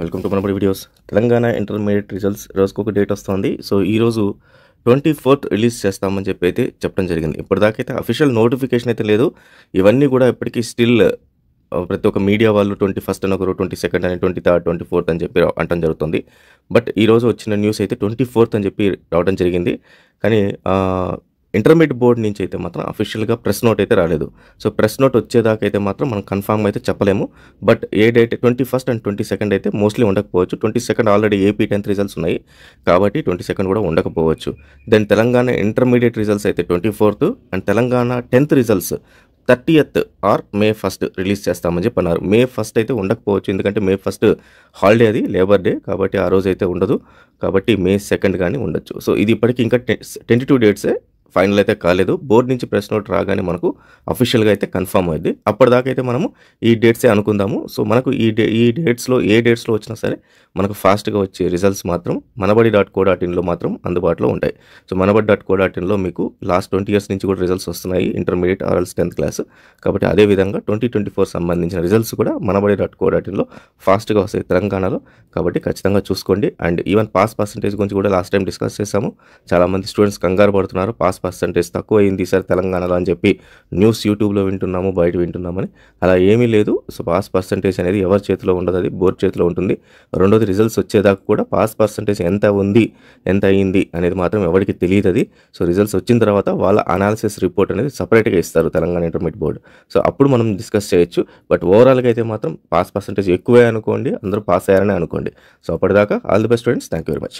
Welcome to Manabadi videos. Telangana intermediate results రోజుకొక date వస్తుంది. So ఈరోజు 24th రిలీజ్ చేస్తామని చెప్పి అయితే చెప్పడం జరిగింది. ఇప్పటిదాకా అయితే అఫీషియల్ నోటిఫికేషన్ అయితే లేదు. ఇవన్నీ కూడా ఇప్పటికీ స్టిల్ ప్రతి ఒక్క మీడియా వాళ్ళు 21st అని ఒకరు, 22nd అని, 23rd, 24th అని చెప్పి అనటం జరుగుతుంది. బట్ ఈరోజు వచ్చిన న్యూస్ అయితే 24th అని చెప్పి రావడం జరిగింది. కానీ ఇంటర్మీడియట్ బోర్డు నుంచి అయితే మాత్రం అఫీషియల్గా ప్రెస్ నోట్ అయితే రాలేదు. సో ప్రెస్ నోట్ వచ్చేదాకా అయితే మాత్రం మనం కన్ఫామ్గా అయితే చెప్పలేము. But A date 21st and 22nd అయితే మోస్ట్లీ ఉండకపోవచ్చు. 22nd already AP 10th results ఉన్నాయి కాబట్టి 22nd కూడా ఉండకపోవచ్చు. దెన్ తెలంగాణ ఇంటర్మీడియట్ రిజల్ట్స్ అయితే 24th and Telangana 10th results 30th or May 1st release చేస్తామని చెప్పి అన్నారు. May 1st అయితే ఉండకపోవచ్చు, ఎందుకంటే May 1st హాలిడే, అది లేబర్ డే కాబట్టి ఆ రోజు అయితే ఉండదు. కాబట్టి May 2nd కానీ ఉండొచ్చు. సో ఇది ఇప్పటికీ ఇంకా 22 డేట్సే, ఫైనల్ అయితే కాలేదు. బోర్డు నుంచి ప్రెస్ నోట్ రాగానే మనకు అఫీషియల్గా అయితే కన్ఫర్మ్ అయింది. అప్పటిదాకా అయితే మనము ఈ డేట్సే అనుకుందాము. సో మనకు ఈ డేట్స్లో ఏ డేట్స్లో వచ్చినా సరే మనకు ఫాస్ట్గా వచ్చే రిజల్ట్స్ మాత్రం manabadi.co.inలో మాత్రం అందుబాటులో ఉంటాయి. సో manabadi.co.inలో మీకు లాస్ట్ 20 years నుంచి కూడా రిజల్ట్స్ వస్తున్నాయి, ఇంటర్మీడియట్ ఆర్ఎల్స్ 10th క్లాస్. కాబట్టి అదేవిధంగా 2024 సంబంధించిన రిజల్ట్స్ కూడా manabadi.co.inలో ఫాస్ట్గా వస్తాయి తెలంగాణలో. కాబట్టి ఖచ్చితంగా చూసుకోండి. అండ్ ఈవెన్ పాస్ పర్సంటేజ్ గురించి కూడా లాస్ట్ టైం డిస్కస్ చేసాము. చాలామంది స్టూడెంట్స్ కంగారు పడుతున్నారు, పాస్ పర్సంటేజ్ తక్కువ అయింది సార్ తెలంగాణలో అని చెప్పి న్యూస్ యూట్యూబ్లో వింటున్నాము, బయట వింటున్నామని. అలా ఏమీ లేదు. సో పాస్ పర్సంటేజ్ అనేది ఎవరి చేతిలో ఉండదు, అది బోర్డు చేతిలో ఉంటుంది. రెండోది, రిజల్ట్స్ వచ్చేదాకా కూడా పాస్ పర్సంటేజ్ ఎంత ఉంది, ఎంత అయ్యింది అనేది మాత్రం ఎవరికి తెలియదు అది. సో రిజల్ట్స్ వచ్చిన తర్వాత వాళ్ళ అనాలిసిస్ రిపోర్ట్ అనేది సపరేట్గా ఇస్తారు తెలంగాణ ఇంటర్మీడియట్ బోర్డు. సో అప్పుడు మనం డిస్కస్ చేయొచ్చు. బట్ ఓవరాల్గా అయితే మాత్రం పాస్ పర్సంటేజ్ ఎక్కువే అనుకోండి, అందరూ పాస్ అయ్యారని అనుకోండి. సో అప్పటిదాకా all the best students. Thank you very much.